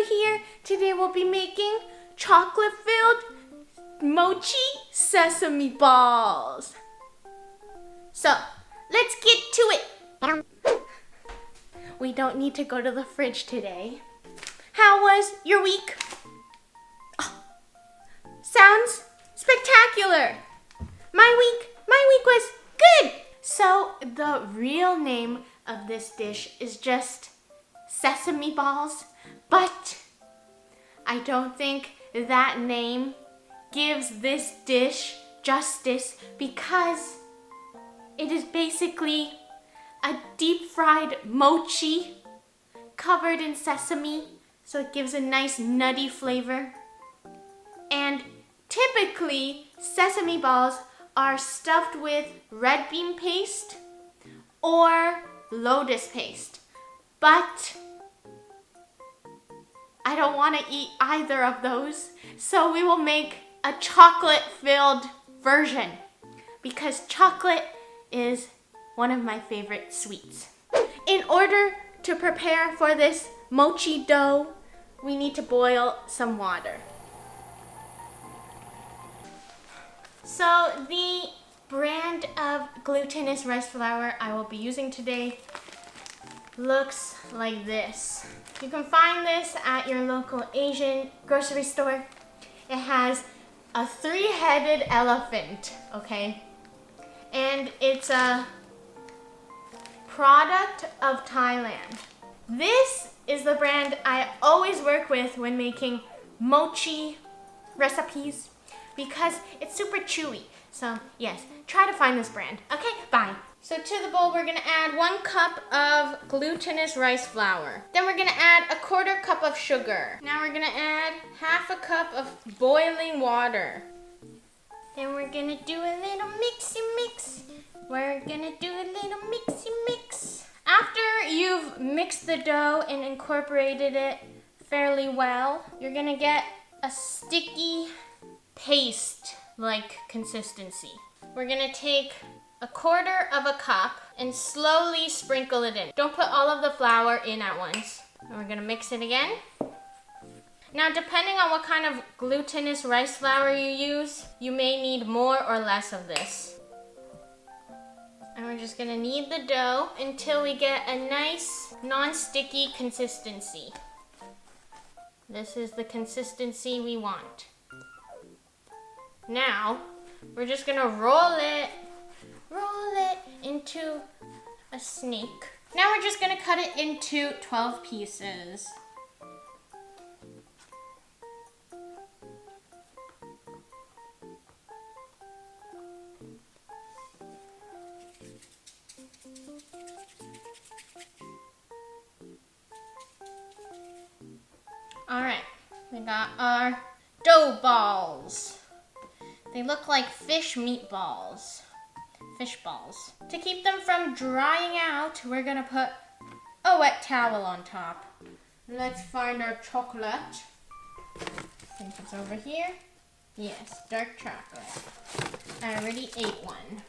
here. Today we'll be making chocolate-filled mochi sesame balls. So, let's get to it. We don't need to go to the fridge today. How was your week? Oh, sounds spectacular. My week was good. So, the real name of this dish is just sesame balls, but I don't think that name gives this dish justice because it is basically a deep-fried mochi covered in sesame, so it gives a nice nutty flavor. And typically, sesame balls are stuffed with red bean paste or lotus paste, but I don't want to eat either of those, so we will make a chocolate-filled version because chocolate is one of my favorite sweets. In order to prepare for this mochi dough, we need to boil some water. So the brand of glutinous rice flour I will be using today looks like this. You can find this at your local Asian grocery store. It has a three-headed elephant, okay? And it's a product of Thailand. This is the brand I always work with when making mochi recipes because it's super chewy. So yes, try to find this brand. Okay, bye. So to the bowl, we're gonna add 1 cup of glutinous rice flour. Then we're gonna add 1/4 cup of sugar. Now we're gonna add 1/2 cup of boiling water. Then we're gonna do a little mixy mix. We're gonna do a little mixy mix. After you've mixed the dough and incorporated it fairly well, you're gonna get a sticky paste-like consistency. We're gonna take 1/4 cup and slowly sprinkle it in. Don't put all of the flour in at once. And we're gonna mix it again. Now, depending on what kind of glutinous rice flour you use, you may need more or less of this. And we're just gonna knead the dough until we get a nice non-sticky consistency. This is the consistency we want. Now, we're just gonna roll it into a snake. Now we're just gonna cut it into 12 pieces. All right, we got our dough balls. They look like fish meatballs. Fish balls. To keep them from drying out, we're gonna put a wet towel on top. Let's find our chocolate. I think it's over here. Yes, dark chocolate. I already ate one.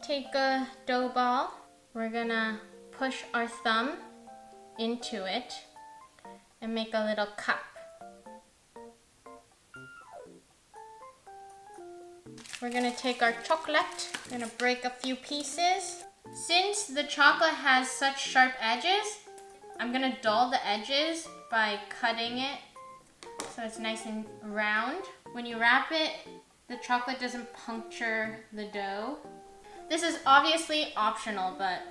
Take a dough ball. We're gonna push our thumb into it and make a little cup. We're gonna take our chocolate, gonna break a few pieces. Since the chocolate has such sharp edges, I'm gonna dull the edges by cutting it so it's nice and round. When you wrap it, the chocolate doesn't puncture the dough. This is obviously optional, but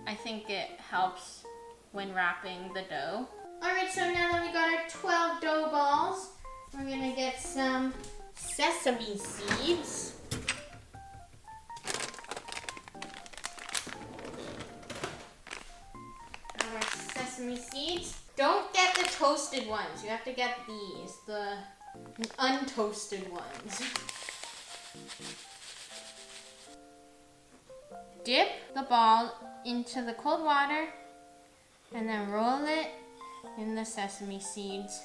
I think it helps when wrapping the dough. Alright, so now that we got our 12 dough balls, we're gonna get some sesame seeds. Got our sesame seeds. Don't get the toasted ones. You have to get these, the untoasted ones. Dip the ball into the cold water and then roll it in the sesame seeds.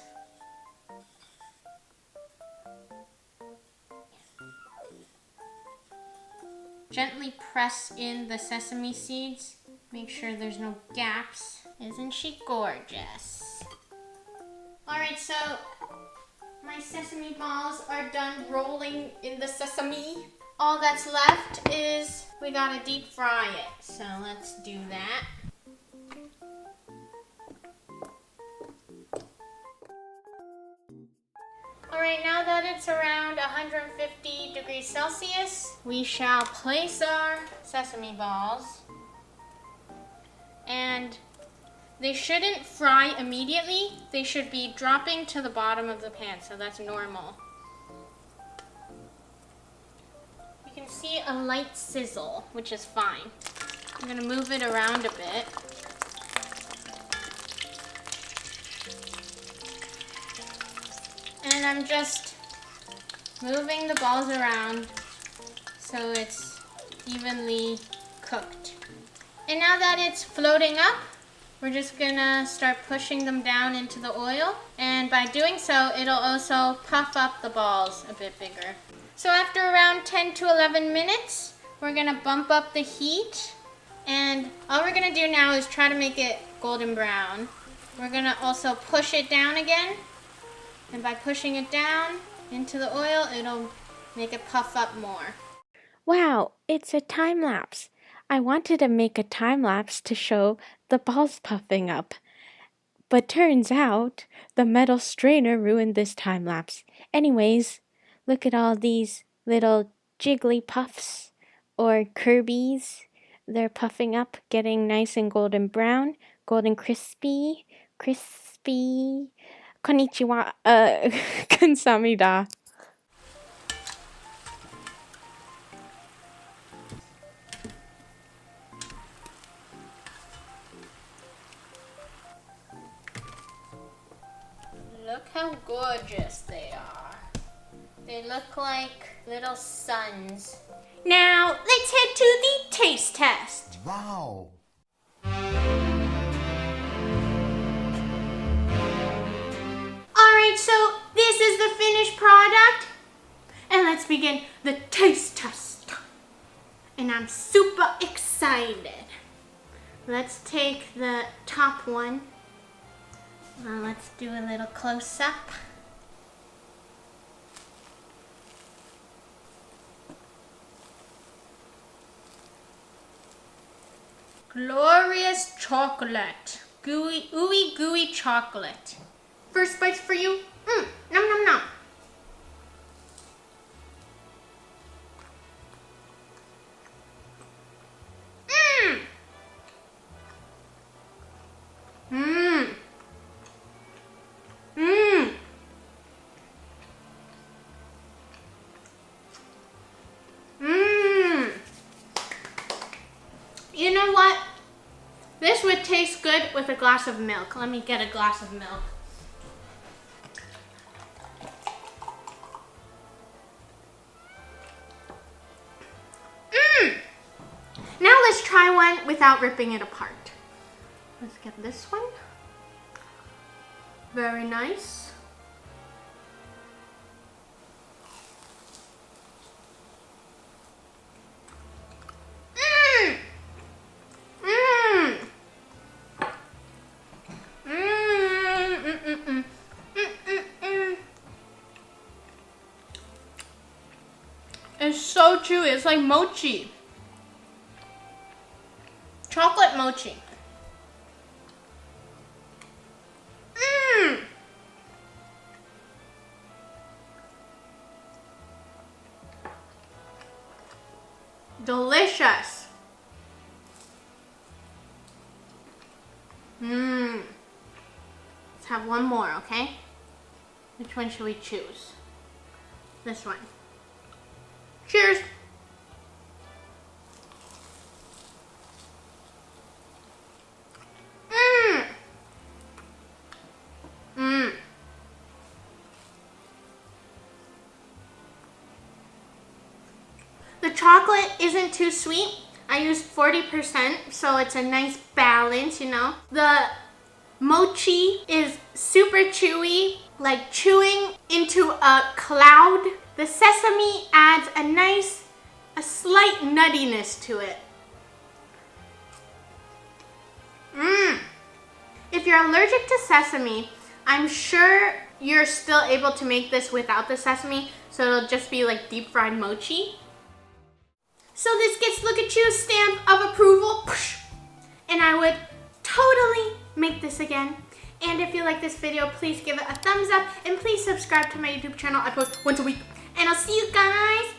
Gently press in the sesame seeds. Make sure there's no gaps. Isn't she gorgeous? Alright, so my sesame balls are done rolling in the sesame. All that's left is we gotta deep fry it. So let's do that. Alright, now that it's around 150 degrees Celsius, we shall place our sesame balls. And they shouldn't fry immediately. They should be dropping to the bottom of the pan, so that's normal. You can see a light sizzle, which is fine. I'm gonna move it around a bit. And I'm just moving the balls around so it's evenly cooked. And now that it's floating up, we're just gonna start pushing them down into the oil. And by doing so, it'll also puff up the balls a bit bigger. So after around 10 to 11 minutes, we're gonna bump up the heat. And all we're gonna do now is try to make it golden brown. We're gonna also push it down again. And by pushing it down into the oil, it'll make it puff up more. Wow, it's a time lapse. I wanted to make a time lapse to show the balls puffing up. But turns out the metal strainer ruined this time lapse. Anyways, look at all these little jiggly puffs or Kirby's. They're puffing up, getting nice and golden brown, golden crispy. Konnichiwa, kamsahamnida. Look how gorgeous they are. They look like little suns. Now, let's head to the taste test. Wow! Alright, so this is the finished product. And let's begin the taste test. And I'm super excited. Let's take the top one. Let's do a little close-up. Glorious chocolate. Ooey gooey chocolate. First bite for you. Nom nom nom. You know what? This would taste good with a glass of milk. Let me get a glass of milk. Now let's try one without ripping it apart. Let's get this one. Very nice. It's so chewy. It's like mochi. Chocolate mochi. Delicious. Let's have one more, okay? Which one should we choose? This one. Cheers. The chocolate isn't too sweet. I used 40%, so it's a nice balance, you know. The mochi is super chewy, like chewing into a cloud. The sesame adds a slight nuttiness to it. if you're allergic to sesame, I'm sure you're still able to make this without the sesame, so it'll just be like deep fried mochi. So this gets LookCatchu's stamp of approval, and I would totally make this again. And if you like this video, please give it a thumbs up, and please subscribe to my YouTube channel. I post once a week, and I'll see you guys